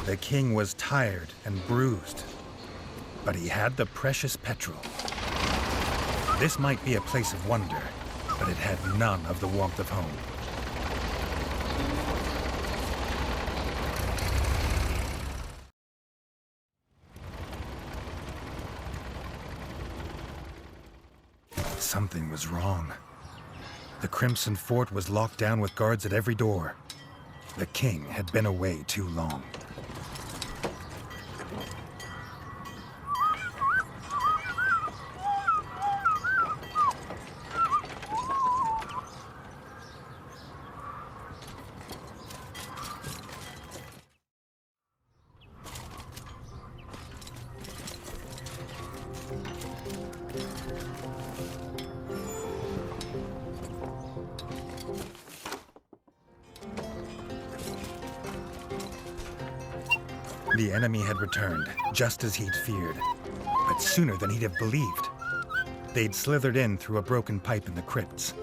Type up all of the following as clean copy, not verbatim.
The king was tired and bruised, but he had the precious petrol. This might be a place of wonder, but it had none of the warmth of home. Something was wrong. The Crimson Fort was locked down with guards at every door. The king had been away too long. The enemy had returned, just as he'd feared, but sooner than he'd have believed. They'd slithered in through a broken pipe in the crypts.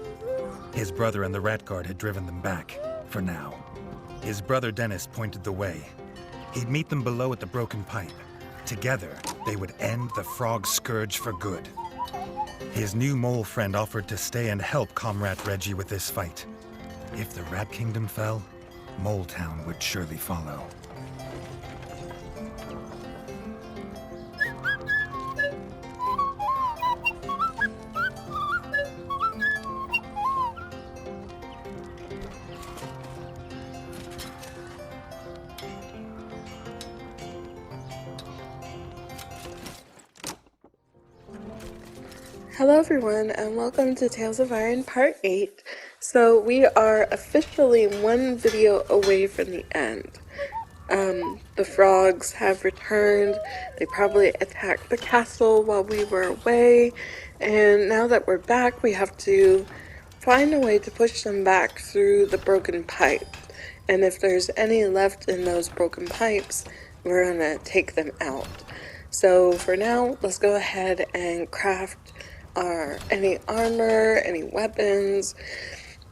His brother and the rat guard had driven them back, for now. His brother Dennis pointed the way. He'd meet them below at the broken pipe. Together, they would end the frog scourge for good. His new mole friend offered to stay and help Comrade Reggie with this fight. If the Rat Kingdom fell, Mole Town would surely follow. Hello everyone and welcome to Tales of Iron Part 8. So we are officially one video away from the end. The frogs have returned. They probably attacked the castle while we were away, and now that we're back we have to find a way to push them back through the broken pipe. And if there's any left in those broken pipes, we're gonna take them out. So for now, let's go ahead and craft any armor, any weapons,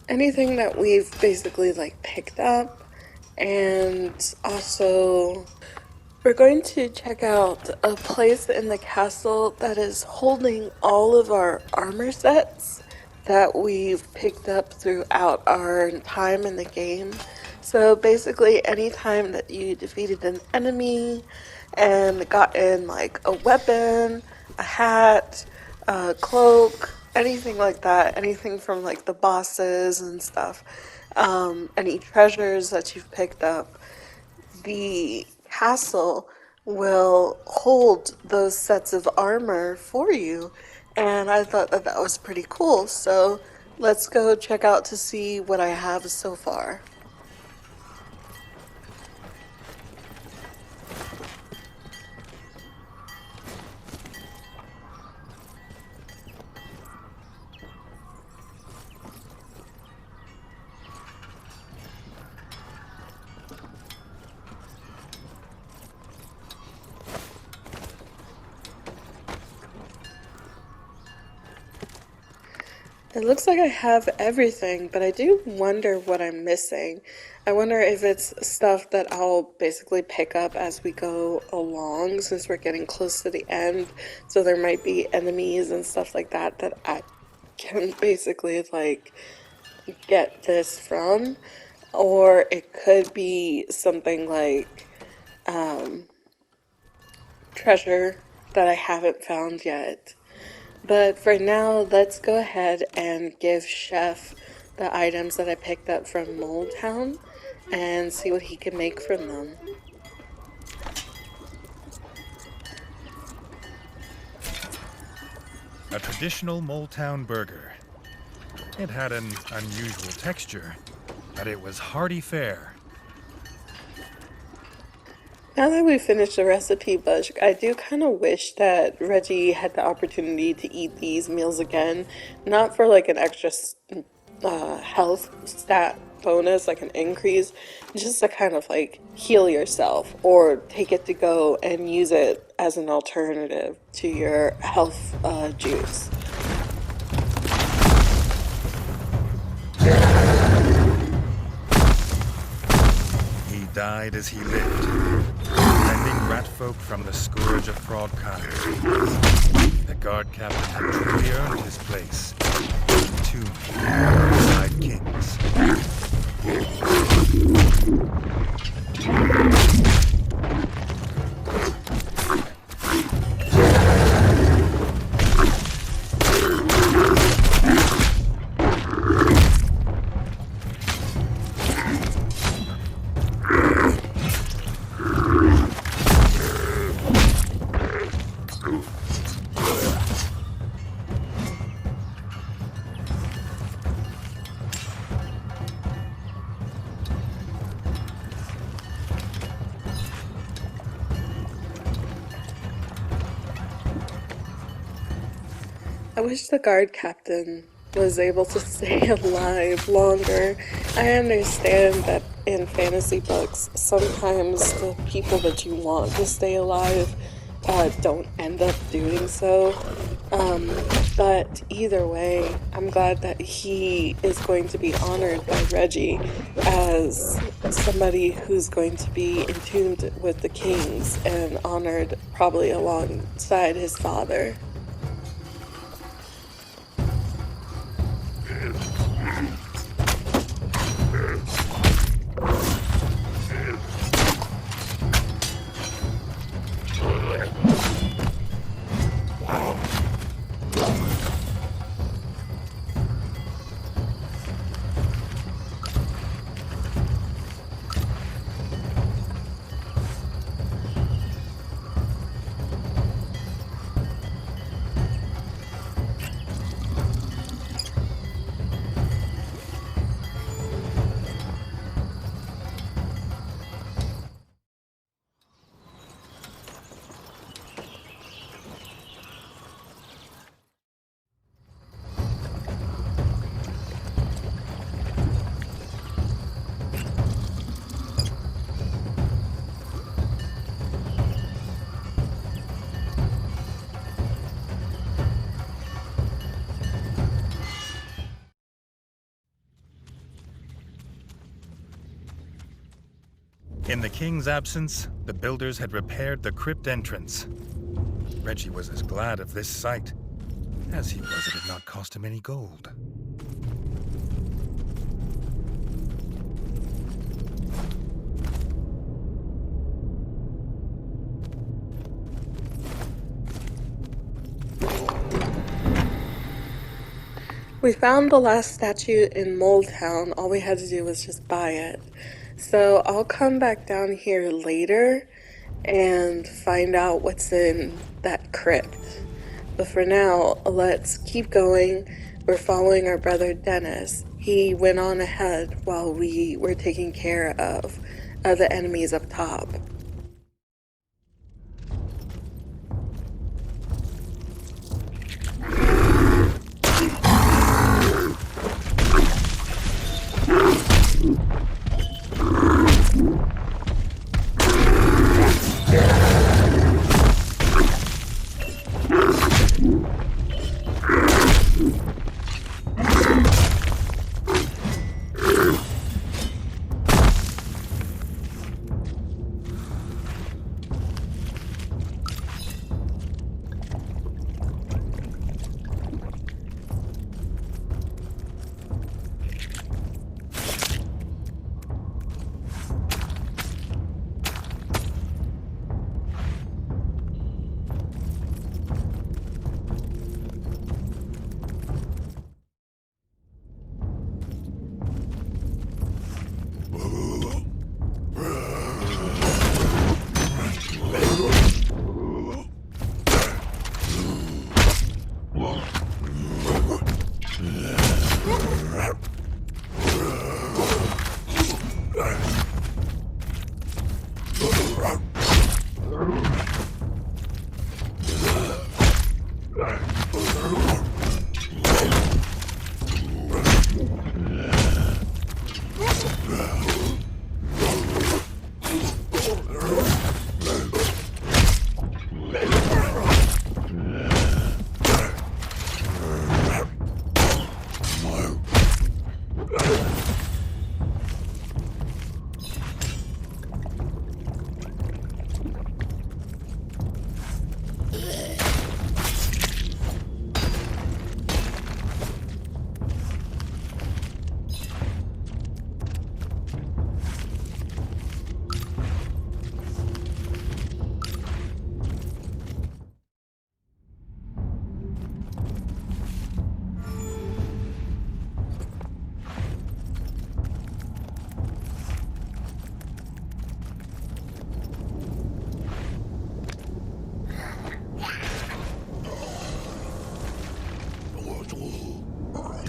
anything that we've basically picked up. And also we're going to check out a place in the castle that is holding all of our armor sets that we've picked up throughout our time in the game. So basically anytime that you defeated an enemy and gotten a weapon, a hat, a cloak, anything like that, anything from the bosses and stuff, any treasures that you've picked up, the castle will hold those sets of armor for you. And I thought that that was pretty cool, so let's go check out to see what I have so far. It looks like I have everything, but I do wonder what I'm missing. I wonder if it's stuff that I'll basically pick up as we go along, since we're getting close to the end. So there might be enemies and stuff like that that I can basically get this from. Or it could be something treasure that I haven't found yet. But for now, let's go ahead and give Chef the items that I picked up from Mole Town and see what he can make from them. A traditional Mole Town burger. It had an unusual texture, but it was hearty fare. Now that we've finished the recipe book, I do kind of wish that Reggie had the opportunity to eat these meals again. Not for an extra health stat bonus, an increase, just to kind of heal yourself or take it to go and use it as an alternative to your health juice. He'd died as he lived, defending rat folk from the scourge of frog-kind. The guard captain had truly earned his place in the tomb beside kings. I wish the guard captain was able to stay alive longer. I understand that in fantasy books, sometimes the people that you want to stay alive don't end up doing so. But either way, I'm glad that he is going to be honored by Reggie as somebody who's going to be entombed with the kings and honored probably alongside his father. In the king's absence, the builders had repaired the crypt entrance. Reggie was as glad of this sight as he was it had not cost him any gold. We found the last statue in Moldtown. All we had to do was just buy it. So I'll come back down here later and find out what's in that crypt. But for now, let's keep going. We're following our brother Dennis. He went on ahead while we were taking care of the enemies up top.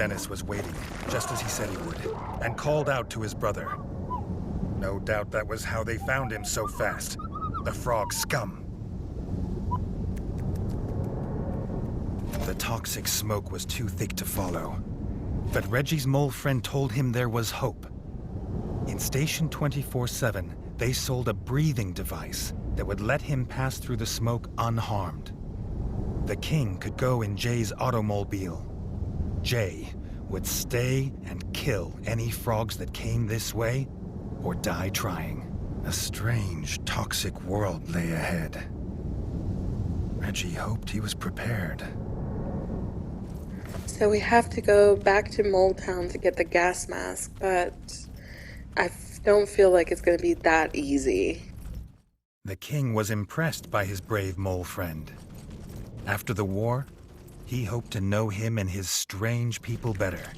Dennis was waiting, just as he said he would, and called out to his brother. No doubt that was how they found him so fast. The frog scum. The toxic smoke was too thick to follow. But Reggie's mole friend told him there was hope. In Station 24/7, they sold a breathing device that would let him pass through the smoke unharmed. The king could go in Jay's automobile. Jay would stay and kill any frogs that came this way, or die trying. A strange, toxic world lay ahead. Reggie hoped he was prepared. So we have to go back to Mole Town to get the gas mask, but I don't feel like it's going to be that easy. The king was impressed by his brave mole friend. After the war, he hoped to know him and his strange people better.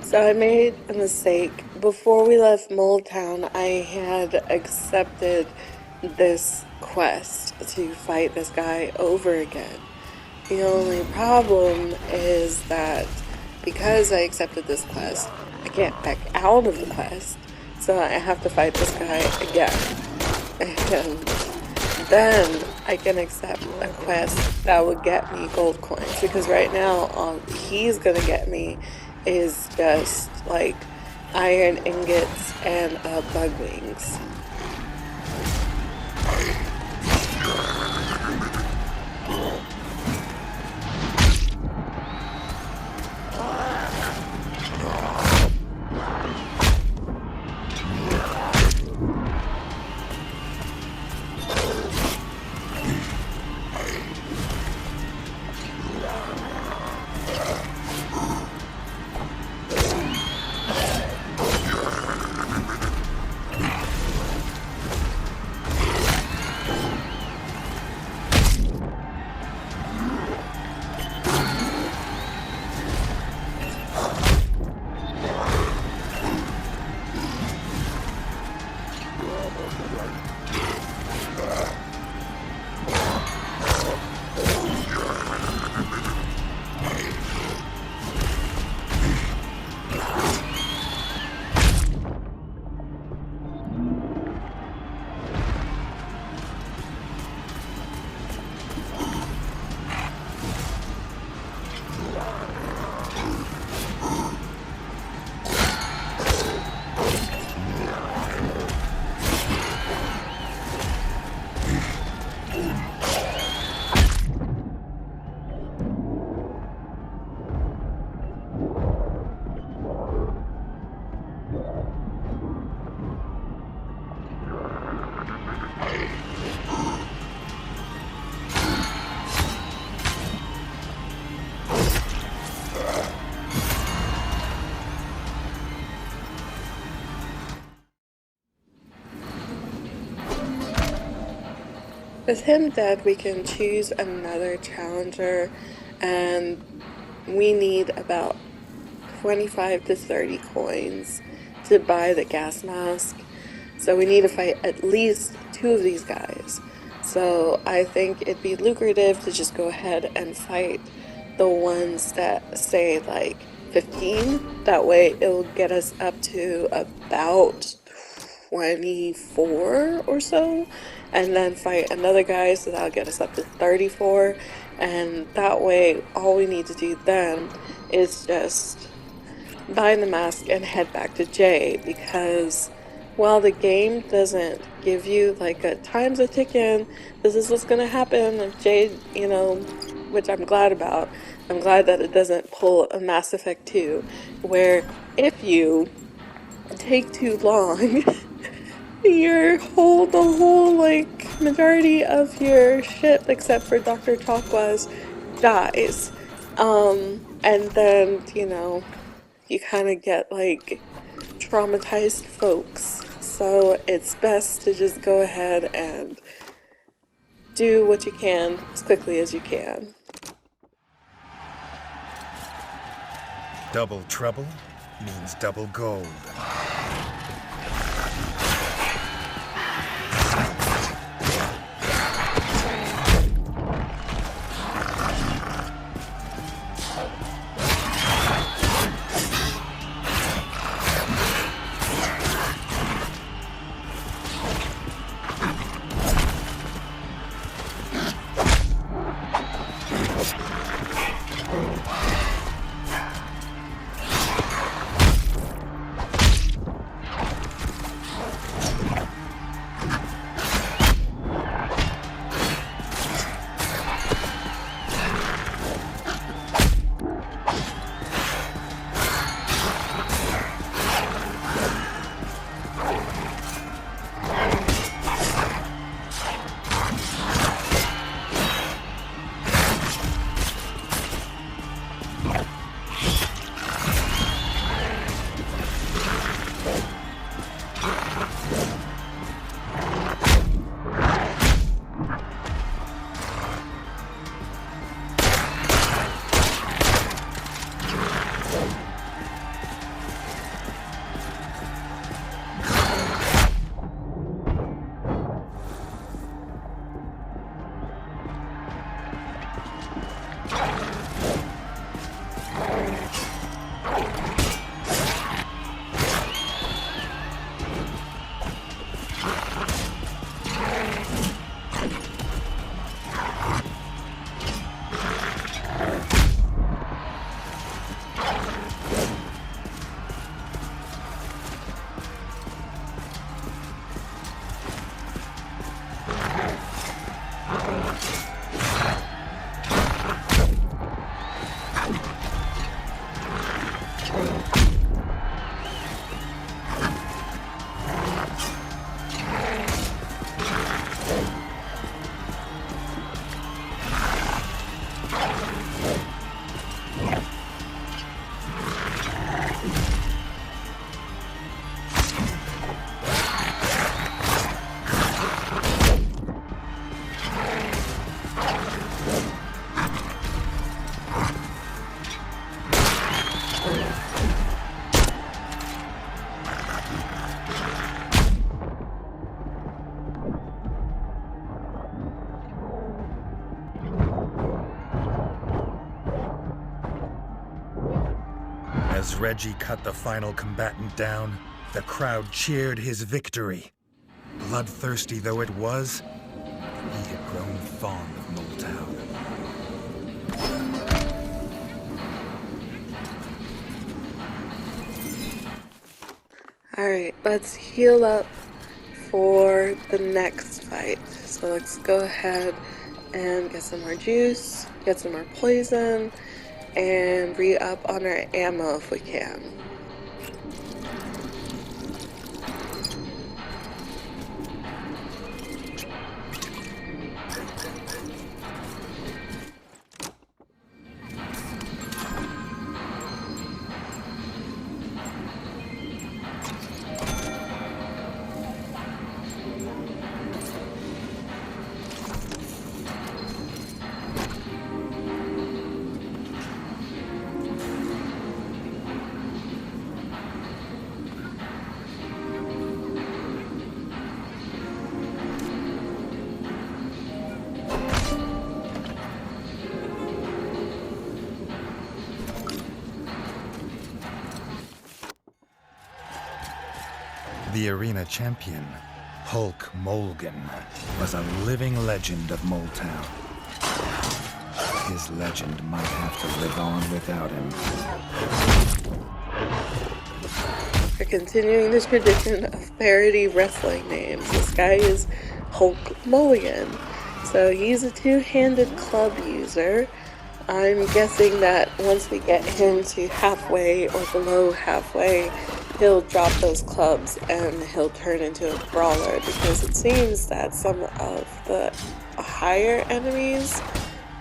So I made a mistake. Before we left Mole Town, I had accepted this quest to fight this guy over again. The only problem is that because I accepted this quest, I can't back out of the quest, so I have to fight this guy again. And then I can accept a quest that would get me gold coins, because right now all he's gonna get me is just like iron ingots and bug wings. With him dead, we can choose another challenger, and we need about 25 to 30 coins to buy the gas mask. So we need to fight at least 2 of these guys. So I think it'd be lucrative to just go ahead and fight the ones that say like 15. That way it'll get us up to about 24 or so, and then fight another guy, so that'll get us up to 34. And that way all we need to do then is just buy the mask and head back to Jay, because while the game doesn't give you like a time's a ticking, this is what's gonna happen if Jay, which I'm glad about. I'm glad that it doesn't pull a Mass Effect 2, where if you take too long, the whole like majority of your ship, except for Dr. Chakwas, dies. And then, you kind of get like traumatized folks. So it's best to just go ahead and do what you can as quickly as you can. Double trouble means double gold. As Reggie cut the final combatant down, the crowd cheered his victory. Bloodthirsty though it was, he had grown fond of Moletown. Alright, let's heal up for the next fight. So let's go ahead and get some more juice, get some more poison, and re-up on our ammo if we can. The arena champion, Hulk Mulligan, was a living legend of Mole Town. His legend might have to live on without him. We're continuing the tradition of parody wrestling names. This guy is Hulk Mulligan. So he's a two-handed club user. I'm guessing that once we get him to halfway or below halfway, he'll drop those clubs and he'll turn into a brawler, because it seems that some of the higher enemies,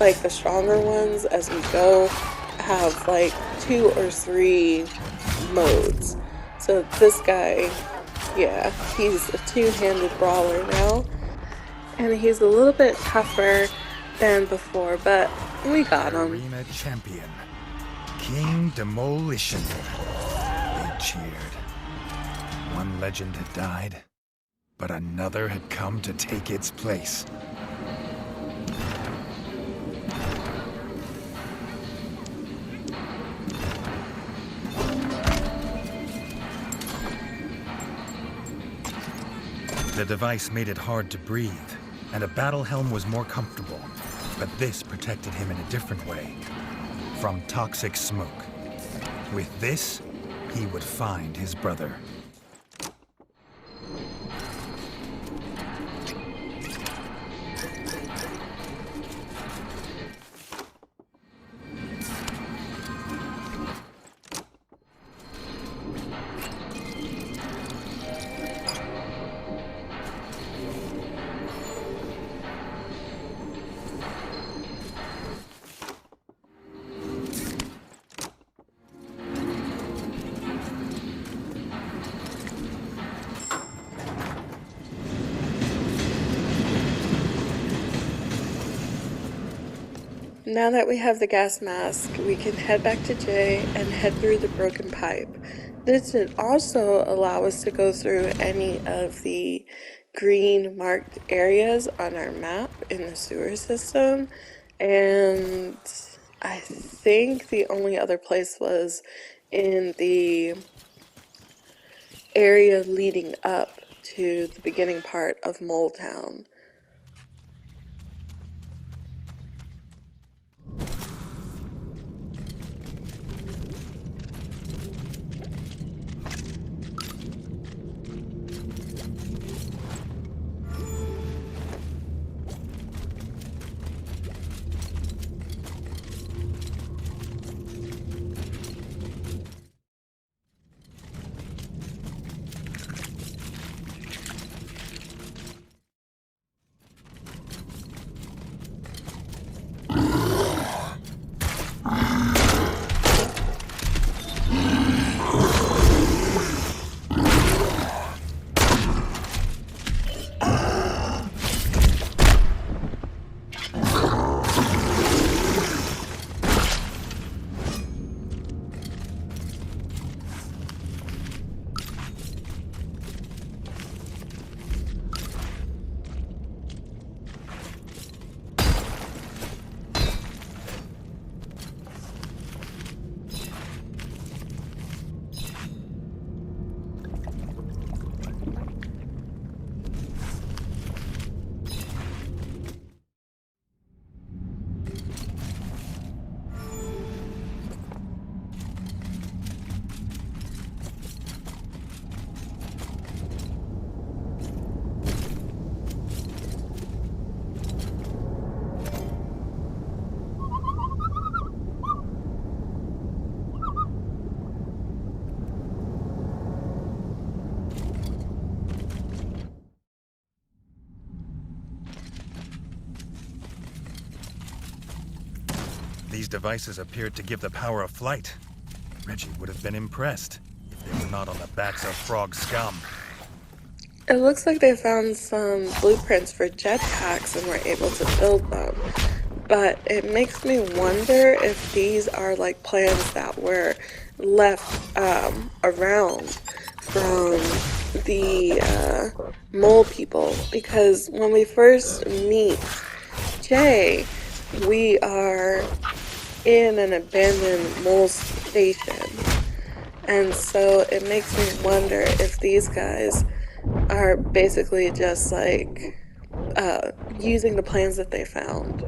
like the stronger ones as we go, have like 2 or 3 modes. So this guy, yeah, he's a two-handed brawler now, and he's a little bit tougher than before, but we got him. Arena champion, King Demolition. They cheered. One legend had died, but another had come to take its place. The device made it hard to breathe, and a battle helm was more comfortable, but this protected him in a different way, from toxic smoke. With this, he would find his brother. Now that we have the gas mask, we can head back to Jay and head through the broken pipe. This would also allow us to go through any of the green marked areas on our map in the sewer system, and I think the only other place was in the area leading up to the beginning part of Mole Town. These devices appeared to give the power of flight. Reggie would have been impressed if they were not on the backs of frog scum. It looks like they found some blueprints for jetpacks and were able to build them. But it makes me wonder if these are like plans that were left around from the mole people. Because when we first meet Jay, we are in an abandoned mole station. And so it makes me wonder if these guys are basically just like using the plans that they found.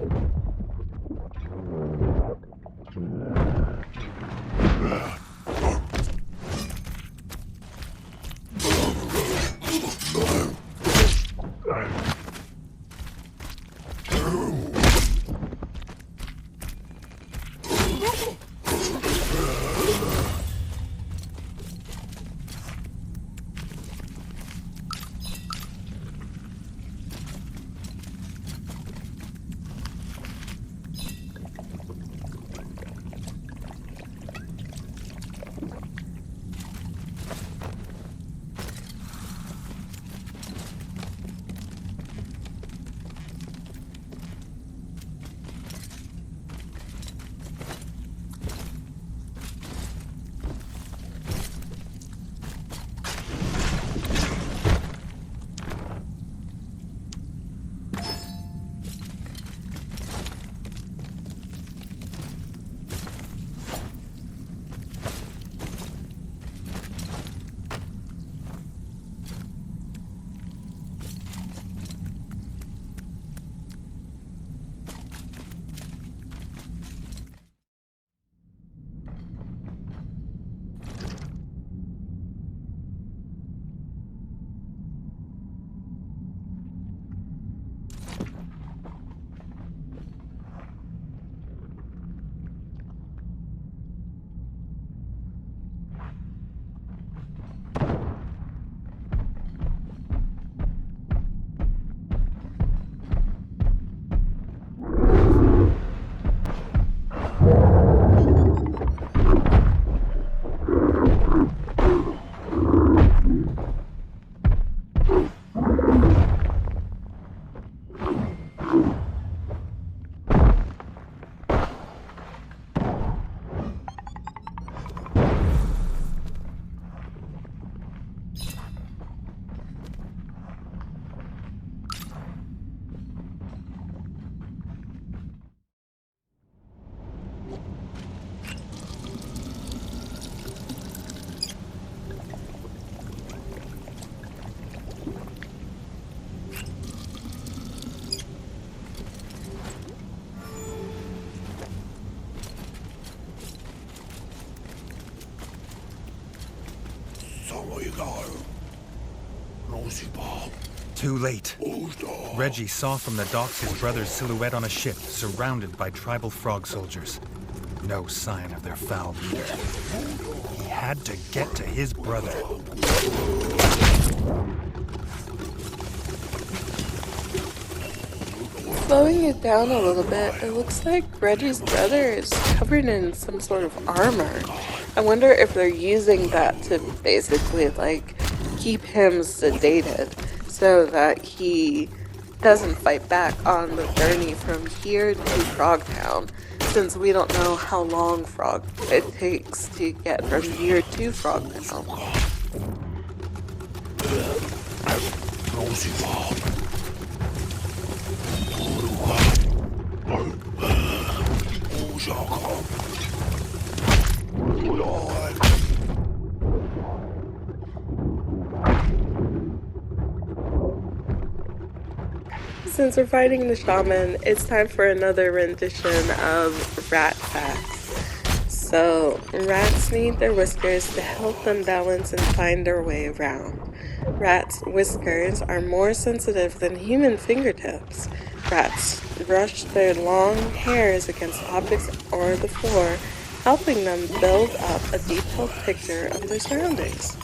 Too late. Reggie saw from the docks his brother's silhouette on a ship surrounded by tribal frog soldiers. No sign of their foul leader. He had to get to his brother. Slowing it down a little bit, it looks like Reggie's brother is covered in some sort of armor. I wonder if they're using that to basically like keep him sedated so that he doesn't fight back on the journey from here to Frogtown, since we don't know how long it takes to get from here to Frogtown. Since we're fighting the shaman, it's time for another rendition of rat facts. So, rats need their whiskers to help them balance and find their way around. Rats' whiskers are more sensitive than human fingertips. Rats brush their long hairs against objects or the floor, helping them build up a detailed picture of their surroundings.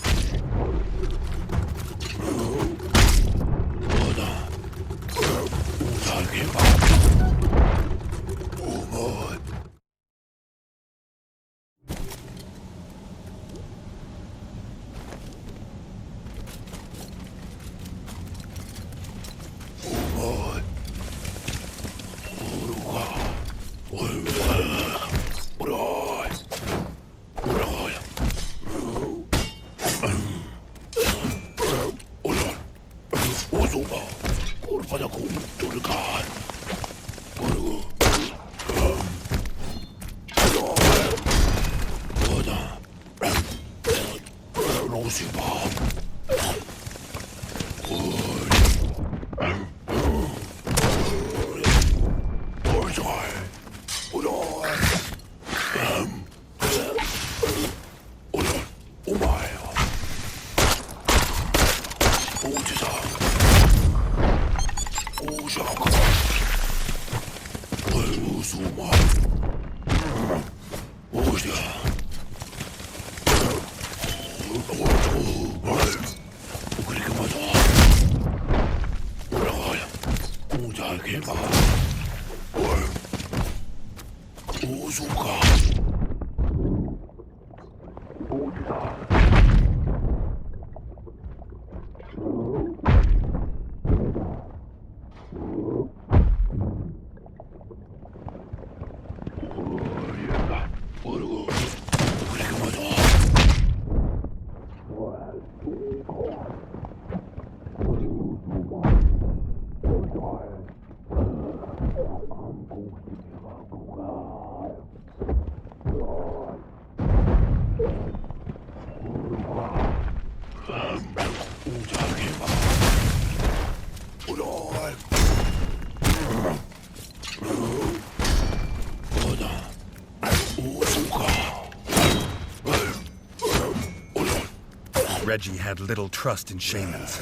Reggie had little trust in shamans.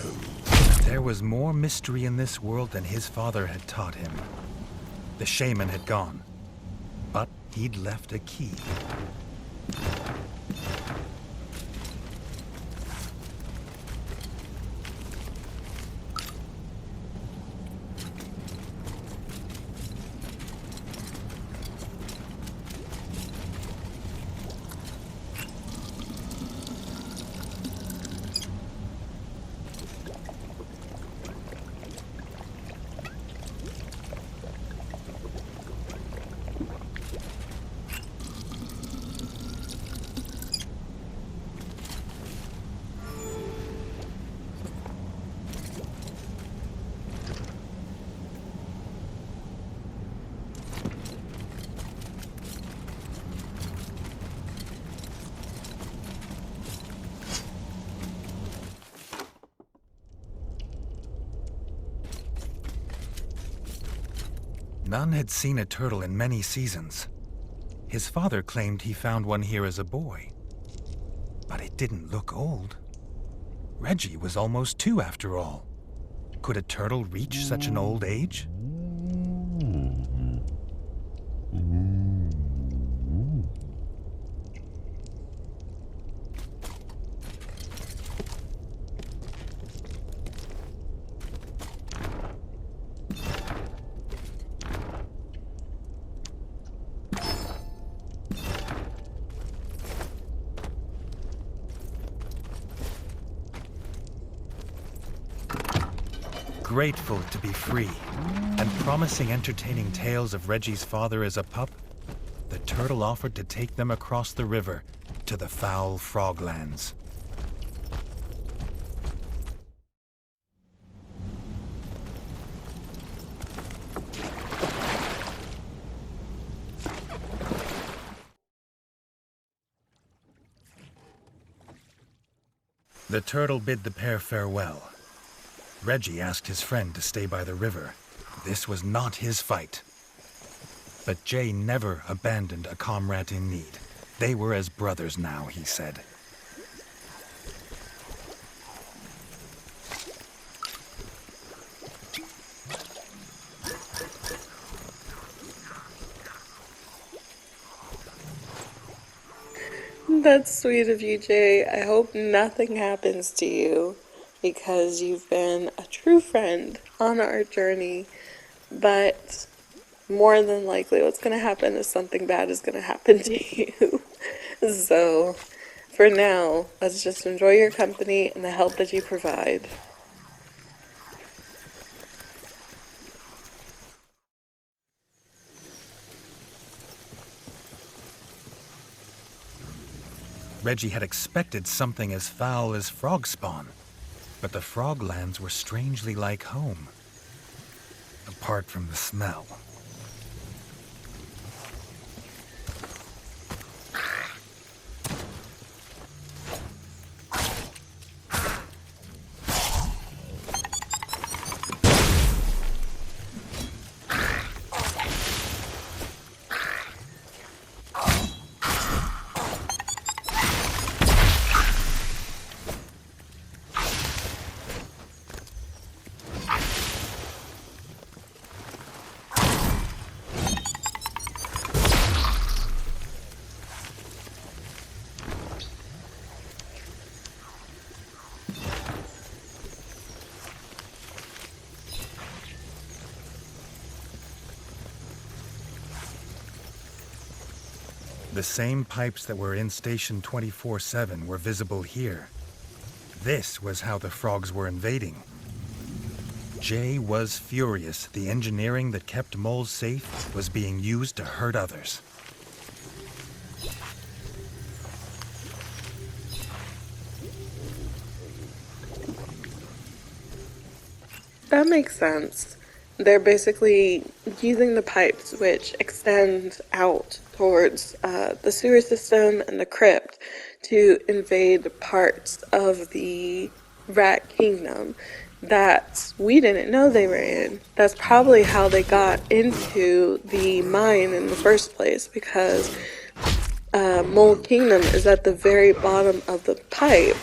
There was more mystery in this world than his father had taught him. The shaman had gone, but he'd left a key. None had seen a turtle in many seasons. His father claimed he found one here as a boy. But it didn't look old. Reggie was almost 2 after all. Could a turtle reach such an old age? Grateful to be free, and promising entertaining tales of Reggie's father as a pup, the turtle offered to take them across the river to the foul froglands. The turtle bid the pair farewell. Reggie asked his friend to stay by the river. This was not his fight. But Jay never abandoned a comrade in need. They were as brothers now, he said. That's sweet of you, Jay. I hope nothing happens to you because you've been a true friend on our journey. But more than likely what's going to happen is something bad is going to happen to you. So for now, let's just enjoy your company and the help that you provide. Reggie had expected something as foul as frog spawn, but the froglands were strangely like home, apart from the smell. The same pipes that were in Station 24/7 were visible here. This was how the frogs were invading. Jay was furious. The engineering that kept moles safe was being used to hurt others. That makes sense. They're basically using the pipes which extend out towards the sewer system and the crypt to invade parts of the rat kingdom that we didn't know they were in. That's probably how they got into the mine in the first place, because Mole Kingdom is at the very bottom of the pipe,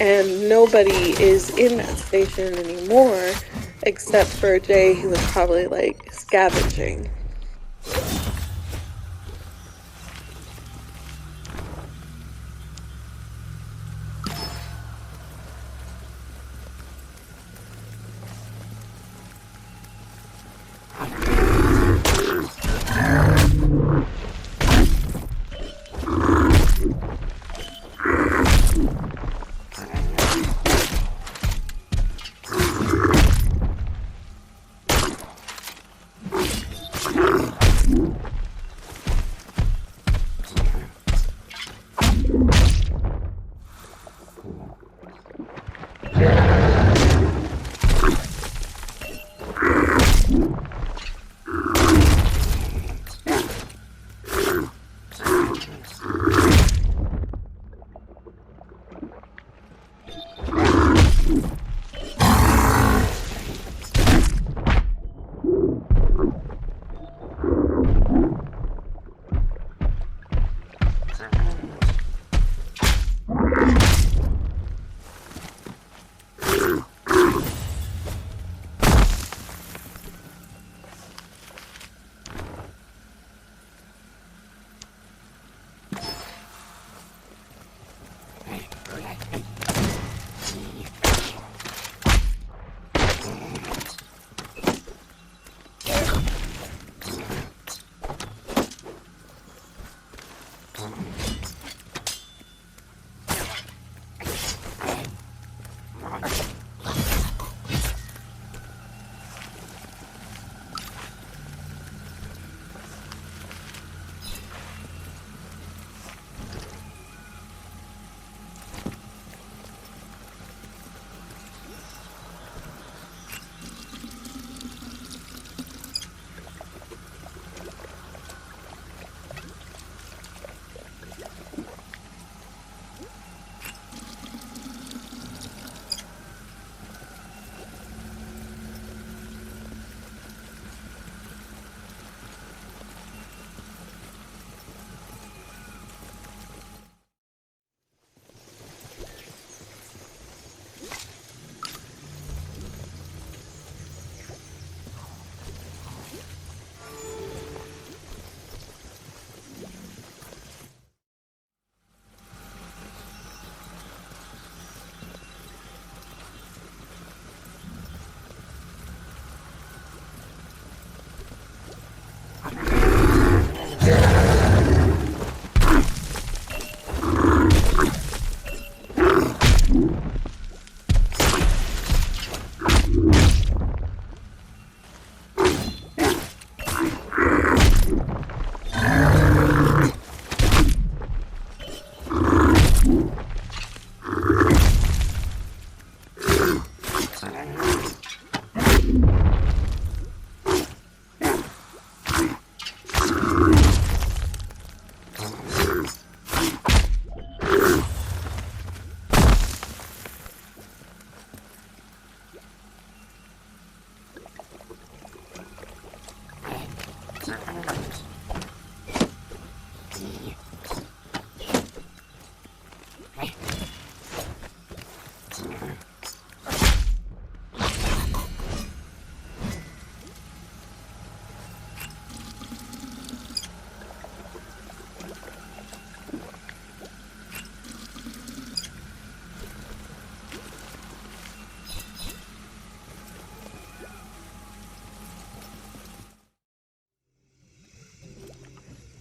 and nobody is in that station anymore except for Jay, who was probably like scavenging.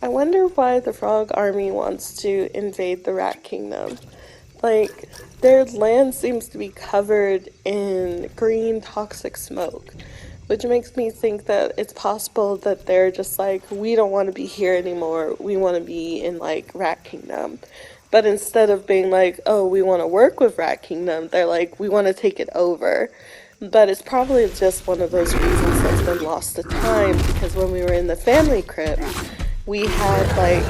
I wonder why the frog army wants to invade the rat kingdom. Like, their land seems to be covered in green toxic smoke, which makes me think that it's possible that they're just like, we don't want to be here anymore. We want to be in like Rat Kingdom. But instead of being like, oh, we want to work with Rat Kingdom, they're like, we want to take it over. But it's probably just one of those reasons that's been lost to time, because when we were in the family crypt, we had like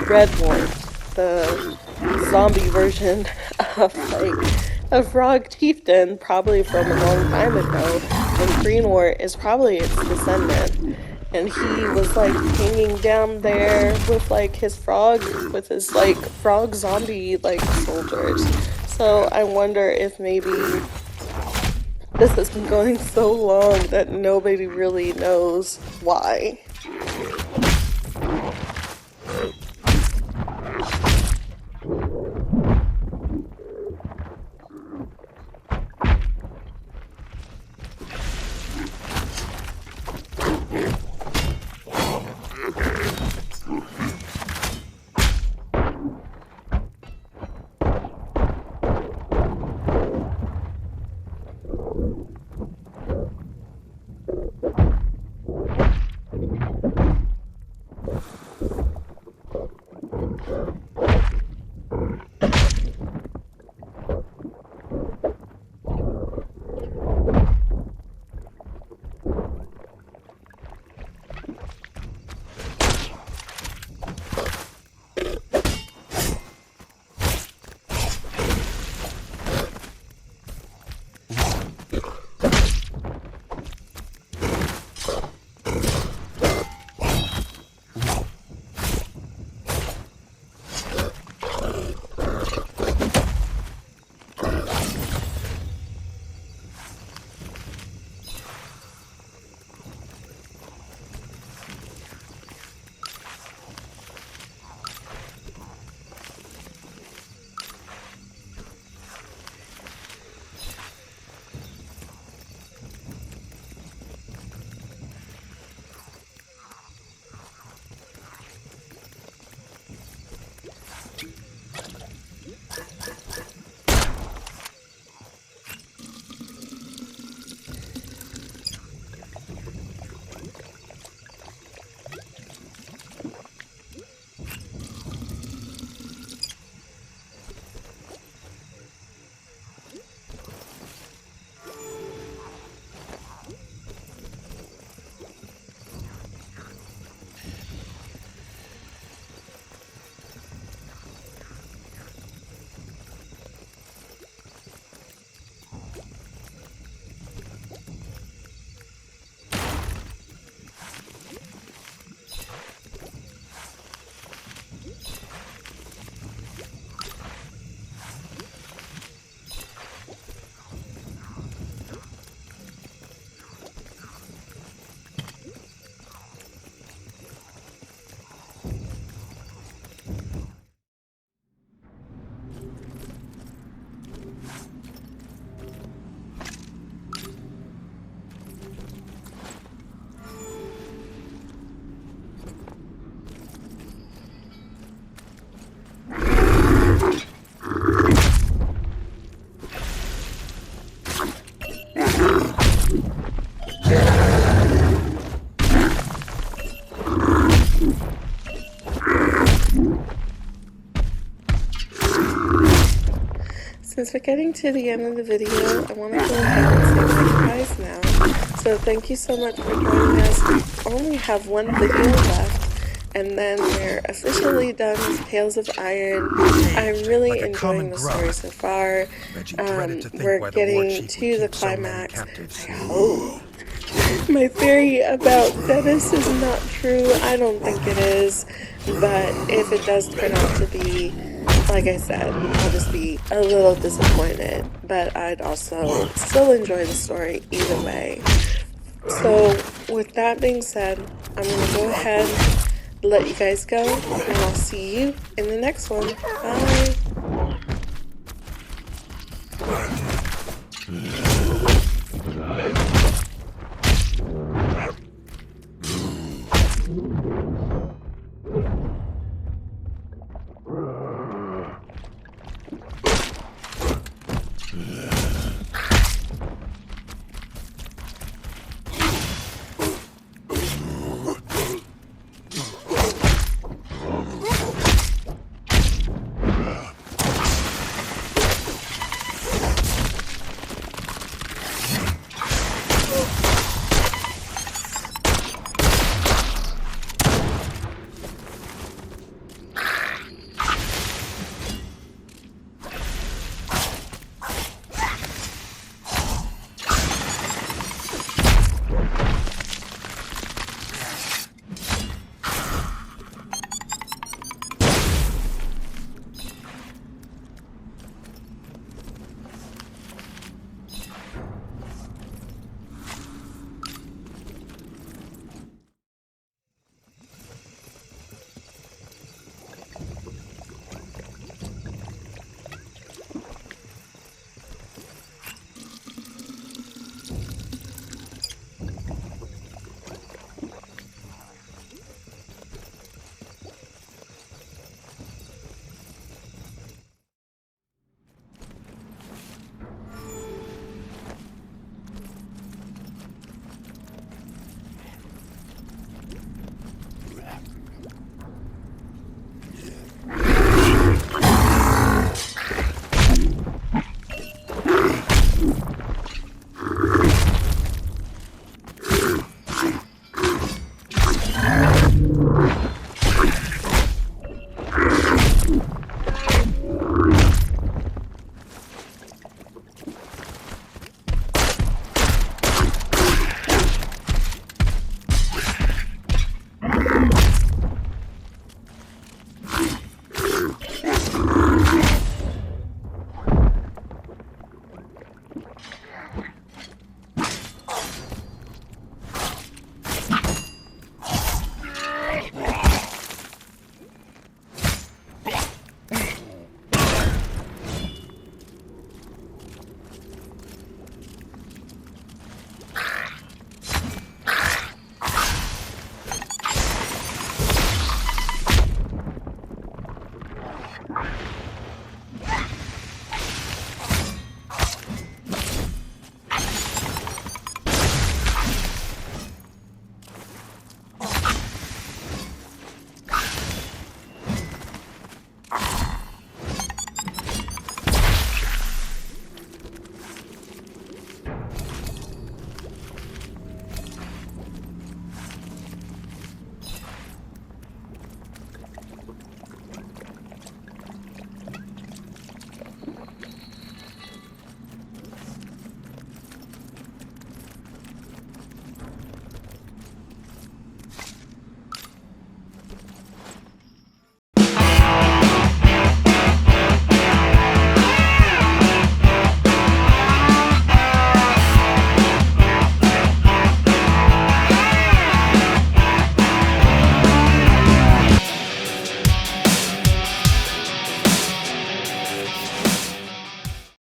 Red Warmth, the zombie version of like a frog chieftain, probably from a long time ago, and Greenwort is probably its descendant. And he was like hanging down there with like his frog, with his like frog zombie like soldiers. So I wonder if maybe this has been going so long that nobody really knows why. Since we're getting to the end of the video, I want to go ahead and say my goodbyes now. So thank you so much for joining us. We only have one video left, and then we're officially done with Tales of Iron. I'm really enjoying the story so far. We're getting to the climax. I hope. My theory about Dennis is not true. I don't think it is, but if it does turn out to be, like I said, I'll just be a little disappointed, but I'd also still enjoy the story either way. So with that being said, I'm going to go ahead, let you guys go, and I'll see you in the next one. Bye!